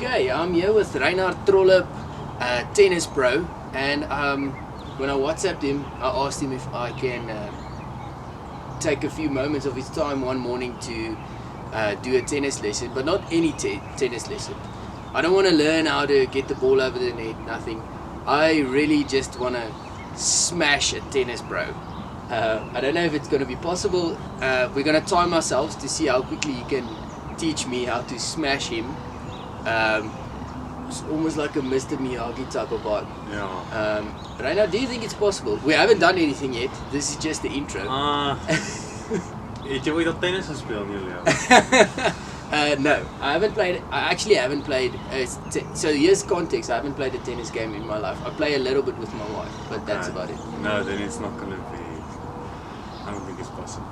Okay, I'm here with Reinardt Trollip, tennis pro, and when I WhatsApped him, I asked him if I can take a few moments of his time one morning to do a tennis lesson, but not any tennis lesson. I don't want to learn how to get the ball over the net, nothing. I really just want to smash a tennis pro. I don't know if it's going to be possible. We're going to time ourselves to see how quickly he can teach me how to smash him. It's almost like a Mr. Miyagi type of vibe. Yeah. Reinhard, do you think it's possible? We haven't done anything yet. This is just the intro. Het jy ooit al tennis gespeel in jou lewe? No, I haven't played. I actually haven't played. So here's context. I haven't played a tennis game in my life. I play a little bit with my wife, but that's about it. No, then it's not gonna be. I don't think it's possible.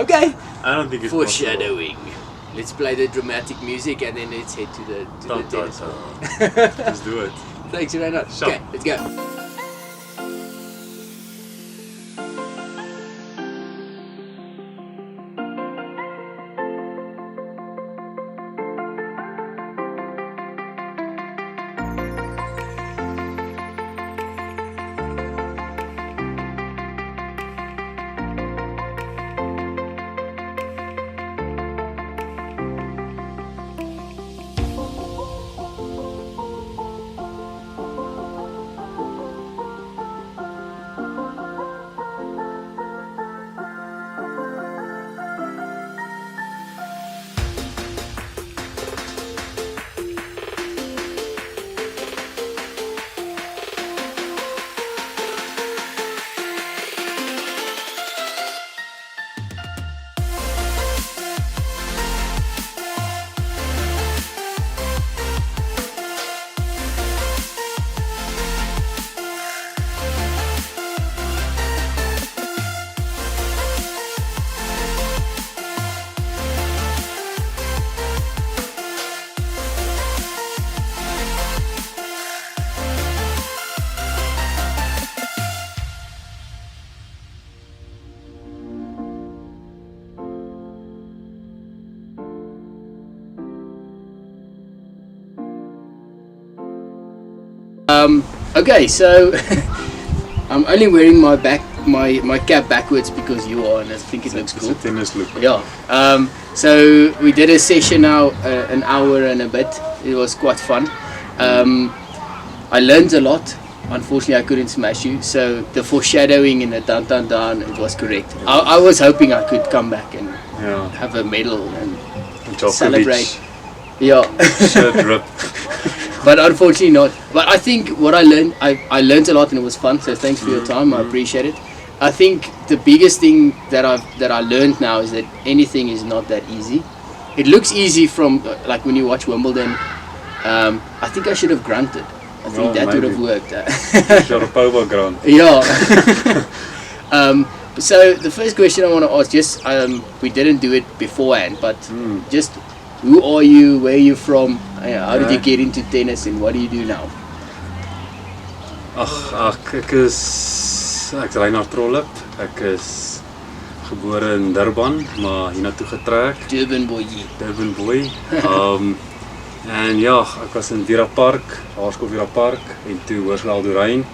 Okay. I don't think it's Foreshadowing. Let's play the dramatic music and then let's head to the tennis hall. Let's do it. Thanks, Reinhard. Sure. Okay, let's go. Okay, so I'm only wearing my cap backwards because you are, and I think it looks cool. It's a tennis look. Yeah. So we did a session now, an hour and a bit. It was quite fun. I learned a lot. Unfortunately, I couldn't smash you. So the foreshadowing in the down, it was correct. I was hoping I could come back and have a medal and celebrate. Yeah. Shirt rip. But unfortunately not. But I think what I learned a lot and it was fun. So thanks for your time. I appreciate it. I think the biggest thing that I learned now is that anything is not that easy. It looks easy from like when you watch Wimbledon. I think I should have grunted. I think that would have worked. Sharapova grunt. Yeah. So the first question I want to ask, just we didn't do it beforehand, but just who are you? Where are you from? How did you get into tennis and what do you do now? Ek is Reinardt Trollip. Ek is gebore in Durban, maar hiernatoe getrek. Durban boy. En ja, ek was in Vira Park, Hoërskool Vira Park en toe Hoërskool Doringkloof.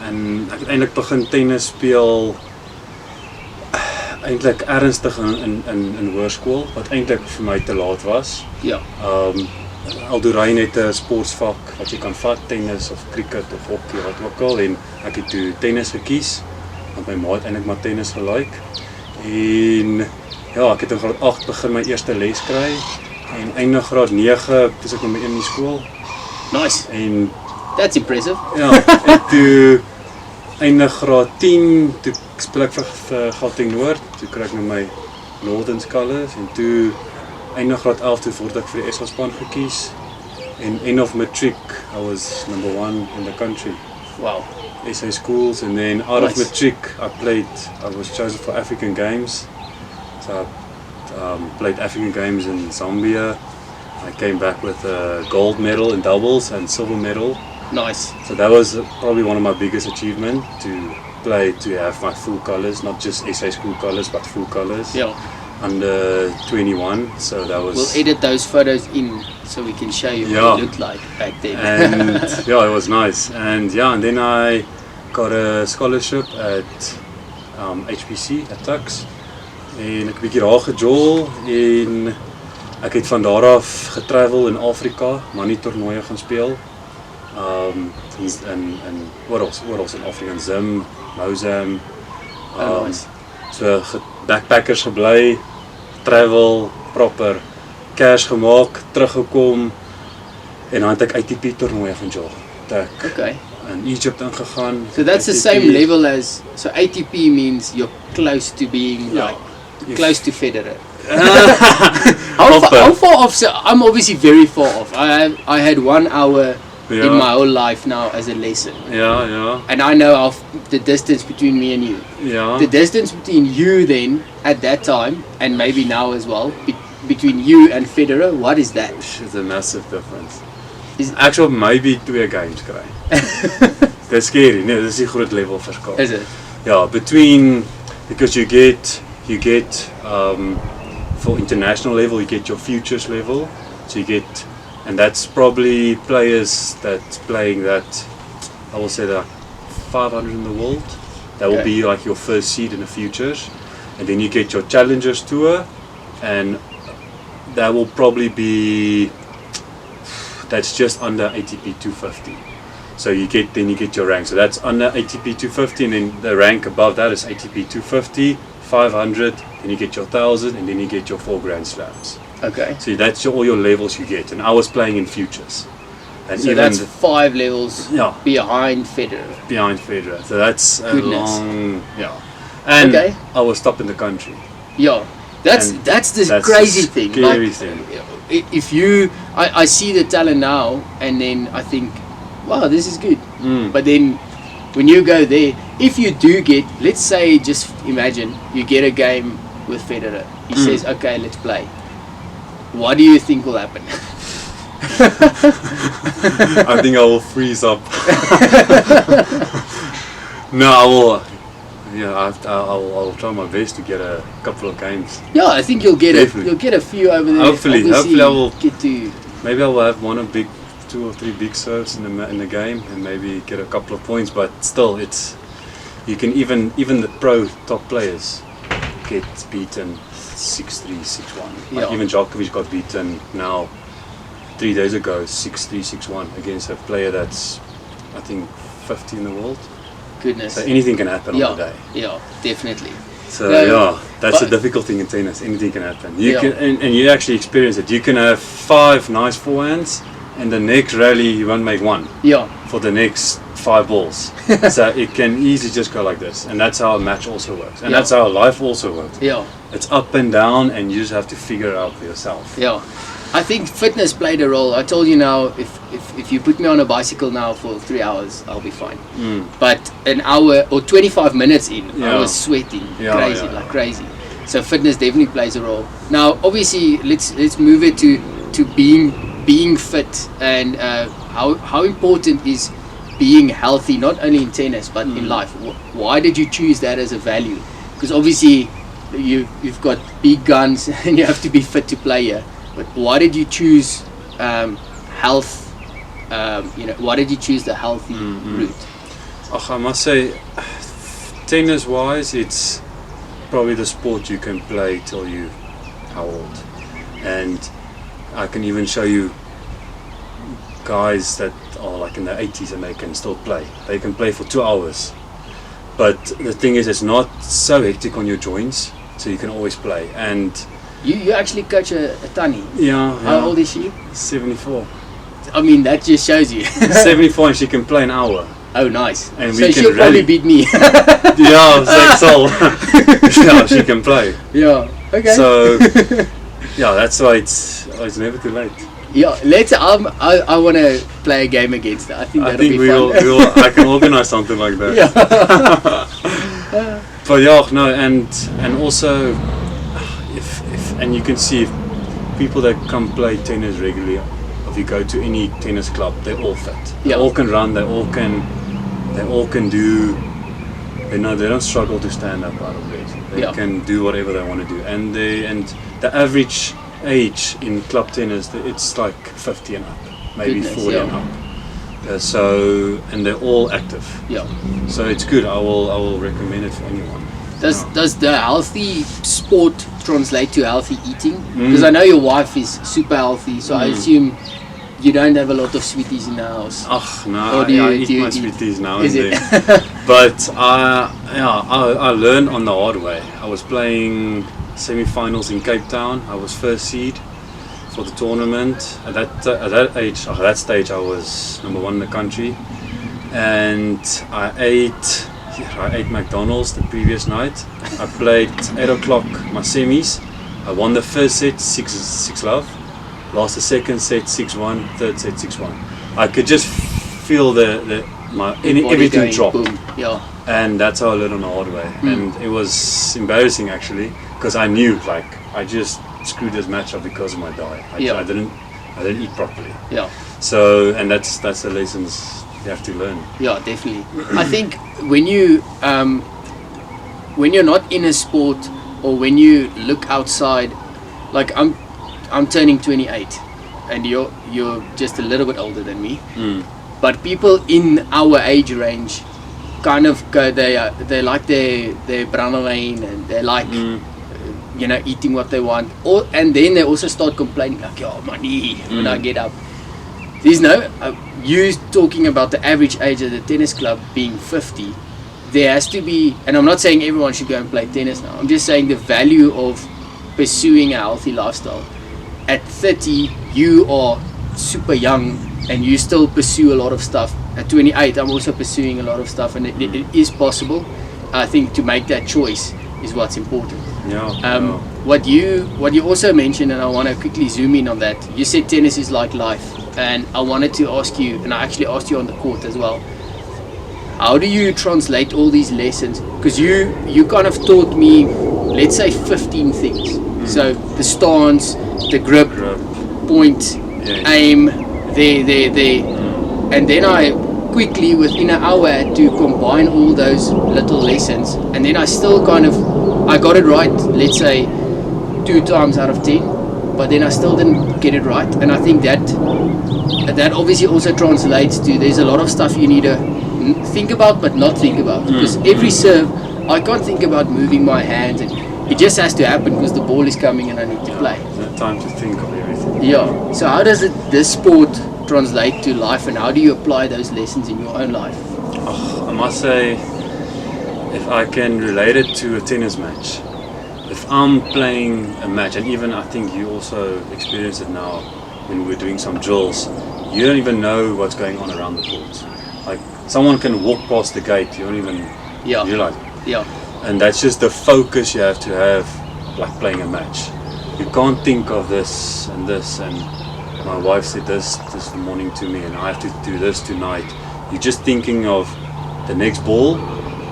En ek het eintlik begin tennis speel eintlik ernstig in hoërskool, wat eintlik vir my te laat was. Ja. Doringkloof het 'n sportvak wat jy kan vat, tennis of cricket of hockey wat ook al, en ek het toe tennis gekies want my ma het eintlik maar tennis gelike. En ja, ek het in graad 8 begin my eerste les kry en einde graad 9 toe ek met my in die skool. Nice. En that's impressive. Ja, en toe einde graad 10 toe speel ek vir Gauteng Noord, toe kry ek nou my Northern Colours en toe einde graad 11 toe word ek vir die SA span gekies en end of matric I was number 1 in the country. Wow. SA schools, and then out of matric I was chosen for African Games. So I played African Games in Zambia. I came back with a gold medal in doubles and silver medal. Nice. So that was probably one of my biggest achievements, to have my full colours, not just SA school colours but full colours. Yeah. under 21, so that was. We'll edit those photos in so we can show you what it looked like back then. And yeah, it was nice. And yeah, and then I got a scholarship at HPC at Tux. En ek 'n bietjie daar gejol en ek het van daar af getravel in Afrika, maar nie toernooie gaan speel. In oral in Afrika, in Zim, Mozam. Nice. So backpackers gebly, travel, proper cash gemaak, teruggekom en dan het ek ATP toernooie gaan jol. Okay. In Egypt ingegaan. So that's ATP. The same level as, so ATP means you're close to being like close to Federer. How far off? So I'm obviously very far off. I had 1 hour in my whole life now as a lesson. Yeah. And I know the distance between me and you. Yeah. The distance between you then at that time and maybe now as well between you and Federer, what is that? It's a massive difference. Actually, maybe 2 games kry. That's scary. No, this is a groot level verskil. Is it? Yeah, because you get for international level, you get your futures level. So you get, and that's probably players that's playing that, I will say that 500 in the world. That will be like your first seed in the futures. And then you get your challengers tour, and that will probably be, that's just under ATP 250. So you get your rank. So that's under ATP 250, and then the rank above that is ATP 250, 500, then you get your 1000, and then you get your 4 Grand Slams. Okay. So that's all your levels you get. And I was playing in futures. And so that's 5 levels behind Federer. Behind Federer. So that's a long, And I was top in the country. Yeah. That's the crazy thing. Scary thing. If you, I see the talent now, and then I think, wow, this is good. But then when you go there, if you do get, let's say, just imagine you get a game with Federer. He says, okay, let's play. What do you think will happen? I think I will freeze up. No, I will. Yeah, I'll try my best to get a couple of games. Yeah, I think you'll get a few over there. Hopefully I will get to. Maybe I will have 2 or 3 big serves in the game, and maybe get a couple of points. But still, you can even the pro top players get beaten 6-3, 6-1. Like even Djokovic got beaten now 3 days ago 6-3, 6-1 against a player that's, I think, 50 in the world. Goodness. So anything can happen on the day. Yeah, definitely. So that's the difficult thing in tennis. Anything can happen. You can, and you actually experience it. You can have 5 nice forehands, and the next rally you won't make 1. Yeah. For the next 5 balls. So it can easily just go like this, and that's how a match also works, and that's how life also works. Yeah. It's up and down, and you just have to figure it out for yourself. Yeah. I think fitness played a role. I told you now, if you put me on a bicycle now for 3 hours, I'll be fine. But an hour or 25 minutes in, I was sweating like crazy. So fitness definitely plays a role. Now, obviously, let's move it to being fit, and how important is being healthy, not only in tennis but in life. Why did you choose that as a value? Because obviously you've got big guns and you have to be fit to play here. But why did you choose health? Why did you choose the healthy route? I must say, tennis-wise, it's probably the sport you can play till you how old. And I can even show you guys that are like in their 80s and they can still play. They can play for 2 hours. But the thing is, it's not so hectic on your joints, so you can always play. And you actually coach a Tanny. Yeah. How old is she? 74. I mean, that just shows you. 74, and she can play an hour. Oh, nice. And so she'll probably beat me. Yeah, so yeah, she can play. Yeah. Okay. So yeah, that's why it's never too late. Yeah, I want to play a game against her. I think that'll be fun. I can organize something like that. Yeah. But yeah, no, and also and you can see if people that come play tennis regularly, if you go to any tennis club, they're all fit. They all can run. They all can do they don't struggle to stand up out of bed. They can do whatever they want to do, and the average age in club tennis, it's like 50 and up, maybe 40 and up. So, and they're all active. Yeah. So it's good. I will recommend it for anyone. Does the healthy sport translate to healthy eating? Because I know your wife is super healthy, so I assume you don't have a lot of sweeties in the house. No, I eat my sweeties now and then. But I learned on the hard way. I was playing semi-finals in Cape Town. I was first seed for the tournament. At that stage, I was number 1 in the country, and I ate McDonald's the previous night. I played 8 o'clock my semis. I won the first set 6-love. Lost the second set 6-1. Third set 6-1. I could just feel everything dropped. Yeah. And that's how I learned on the hard way. And it was embarrassing actually, because I knew I just screwed this match up because of my diet. I didn't eat properly. Yeah. So, and that's the lessons you have to learn. Yeah, definitely. I think when you're not in a sport, or when you look outside, like I'm turning 28, and you're just a little bit older than me. But people in our age range kind of go, they like their brandewyn, and they like eating what they want, and then they also start complaining like, oh, my knee when I get up. There's no you talking about the average age of the tennis club being 50. There has to be, and I'm not saying everyone should go and play tennis now, I'm just saying the value of pursuing a healthy lifestyle. At 30 you are super young and you still pursue a lot of stuff. At 28 I'm also pursuing a lot of stuff, and it is possible. I think to make that choice is what's important. What you also mentioned, and I want to quickly zoom in on that, you said tennis is like life, and I wanted to ask you, and I actually asked you on the court as well, how do you translate all these lessons? Because you kind of taught me, let's say 15 things. So the stance, the grip, point, aim, there. And then I quickly, within an hour, had to combine all those little lessons. And then I still I got it right, let's say 2 times out of 10. But then I still didn't get it right. And I think that obviously also translates to, there's a lot of stuff you need to think about but not think about. Because every serve, I can't think about moving my hands, and it just has to happen because the ball is coming and I need to play. There's no time to think of everything. Yeah. So how does this sport translate to life, and how do you apply those lessons in your own life? I must say, if I can relate it to a tennis match, if I'm playing a match, and even I think you also experience it now when we're doing some drills, you don't even know what's going on around the court. Like someone can walk past the gate, you don't even realize it. Yeah. And that's just the focus you have to have, like playing a match. You can't think of this, and my wife said this morning to me, and I have to do this tonight. You're just thinking of the next ball,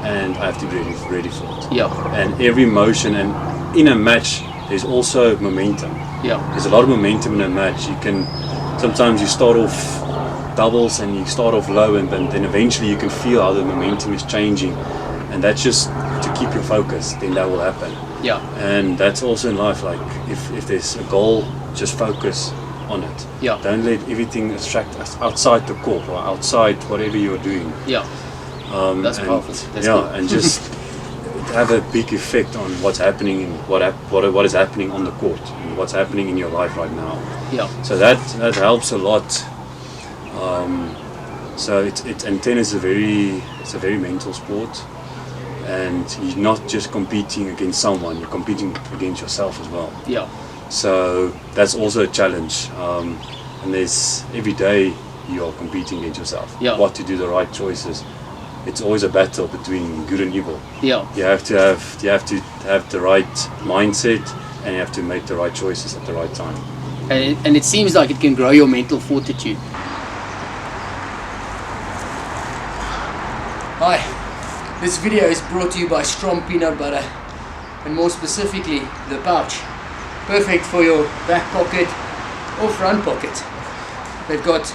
and I have to be ready for it. Yeah. And every motion, and in a match, there's also momentum. Yeah. There's a lot of momentum in a match. Sometimes you start off doubles and you start off low, and then eventually you can feel how the momentum is changing, and that's just to keep your focus. Then that will happen. Yeah. And that's also in life. Like if there's a goal, just focus on it. Yeah. Don't let everything distract us outside the court or outside whatever you're doing. Yeah. That's powerful. That's cool. Cool. And just have a big effect on what's happening in what is happening on the court and what's happening in your life right now. Yeah. So that helps a lot. So and tennis is a very mental sport, and you're not just competing against someone, you're competing against yourself as well. Yeah. So that's also a challenge, and there's every day you are competing against yourself. Yeah. What to do, the right choices. It's always a battle between good and evil. Yeah. You have to have the right mindset, and you have to make the right choices at the right time. And it seems like it can grow your mental fortitude. Hi, this video is brought to you by Strong Peanut Butter, and more specifically the pouch. Perfect for your back pocket or front pocket. They've got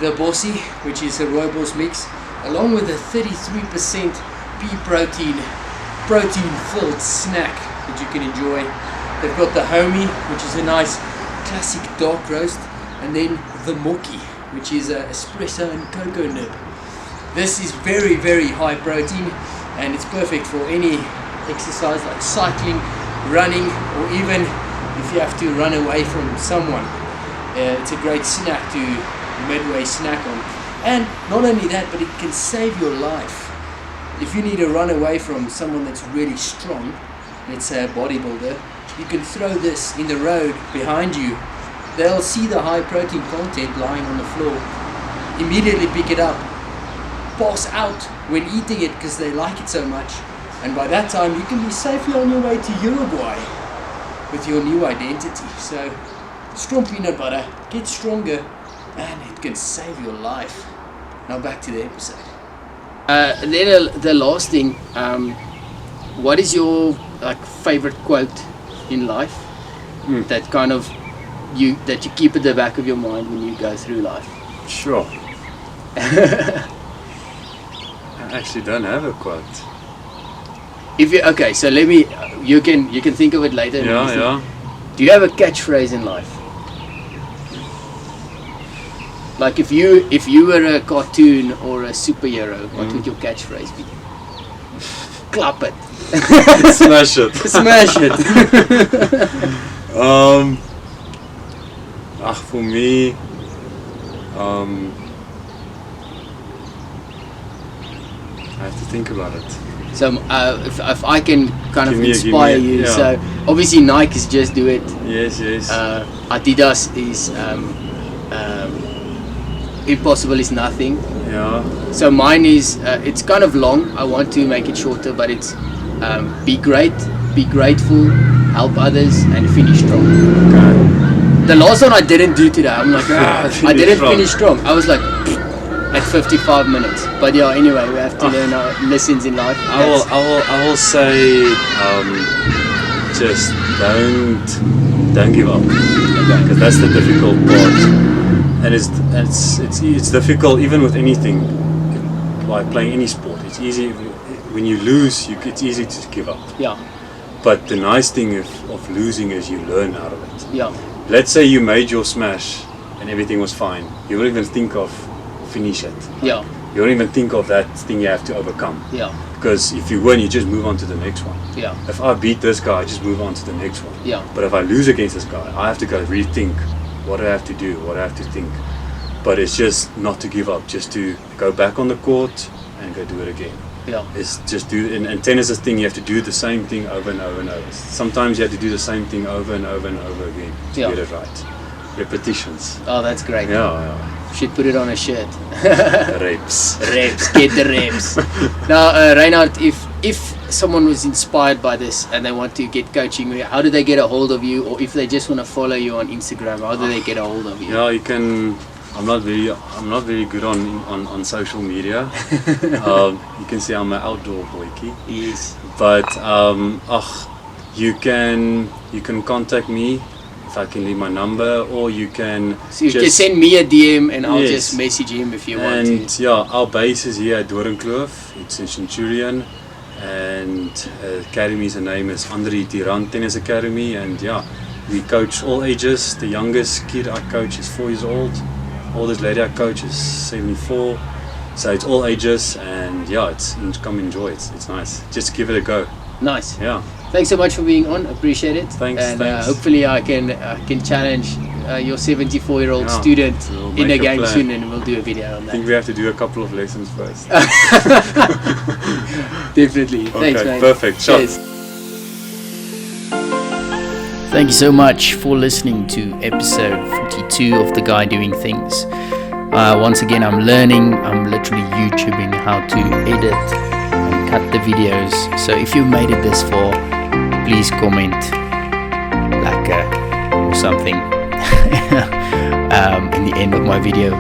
the Bossy, which is a rooibos mix, along with a 33% pea protein-filled snack that you can enjoy. They've got the homie, which is a nice classic dark roast, and then the mochi, which is espresso and cocoa nib. This is very, very high protein, and it's perfect for any exercise like cycling, running, or even if you have to run away from someone. It's a great snack to midway snack on. And not only that, but it can save your life. If you need to run away from someone that's really strong, let's say a bodybuilder, you can throw this in the road behind you. They'll see the high protein content lying on the floor, immediately pick it up, pass out when eating it because they like it so much, and by that time you can be safely on your way to Uruguay with your new identity. So strong peanut butter, get stronger, and it can save your life. Now back to the episode. And then the last thing, what is your favorite quote in life that kind of you keep at the back of your mind when you go through life? Sure. I actually don't have a quote. So let me. You can think of it later. Yeah. Do you have a catchphrase in life? Like if you were a cartoon or a superhero, what would your catchphrase be? Clap it. Smash it. Smash it. For me, I have to think about it. So if I can kind of inspire you, yeah. So obviously Nike is just do it. Yes. Adidas is impossible is nothing. Yeah. So mine is it's kind of long. I want to make it shorter, but it's be great, be grateful, help others, and finish strong. Okay. The last one I didn't do today. I'm like, I didn't finish strong. I was like at 55 minutes. But yeah, anyway, we have to learn our lessons in life. I will say just don't give up. Okay. Because that's the difficult part. And it's difficult even with anything, like playing any sport. It's easy when you lose. It's easy to give up. Yeah. But the nice thing of losing is you learn out of it. Yeah. Let's say you made your smash and everything was fine. You won't even think of finish it. Yeah. You don't even think of that thing you have to overcome. Yeah. Because if you win, you just move on to the next one. Yeah. If I beat this guy, I just move on to the next one. Yeah. But if I lose against this guy, I have to go rethink what I have to do, what I have to think. But it's just not to give up, just to go back on the court and go do it again. Yeah. It's just and tennis is a thing, you have to do the same thing over and over and over. Sometimes you have to do the same thing over and over and over again to get it right. Repetitions. Oh, that's great. Yeah. Should put it on a shirt. Reps. Get the reps. Now, Reinardt, if someone was inspired by this and they want to get coaching, how do they get a hold of you? Or if they just want to follow you on Instagram, how do they get a hold of you? Yeah, you can. I'm not very good on social media. You can see I'm an outdoor boykie. Yes. But you can contact me if I can leave my number, or you can. So you can send me a DM and I'll just message him if you want to. And yeah, our base is here at Doringkloof. It's in Centurion, and academy's name is Reinardt Tennis Academy, and yeah, we coach all ages. The youngest kid I coach is 4 years old. Oldest lady I coach is 74. So it's all ages, and yeah, come enjoy it. It's nice. Just give it a go. Nice. Yeah. Thanks so much for being on. Appreciate it. Thanks. And hopefully I can challenge your 74-year-old student in a game soon, and we'll do a video on that. I think we have to do a couple of lessons first. Definitely. Okay, Thanks, man. Perfect. Cheers. Thank you so much for listening to episode 42 of The Guy Doing Things. Once again, I'm learning. I'm literally YouTubing how to edit and cut the videos. So if you made it this far, please comment like or something in the end of my video.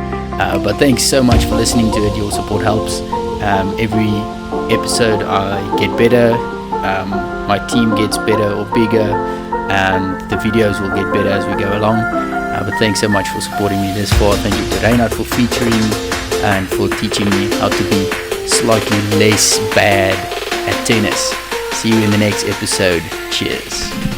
But thanks so much for listening to it. Your support helps. Every episode I get better. My team gets better or bigger, and the videos will get better as we go along. But thanks so much for supporting me this far. Thank you to Reinardt for featuring and for teaching me how to be slightly less bad at tennis. See you in the next episode. Cheers.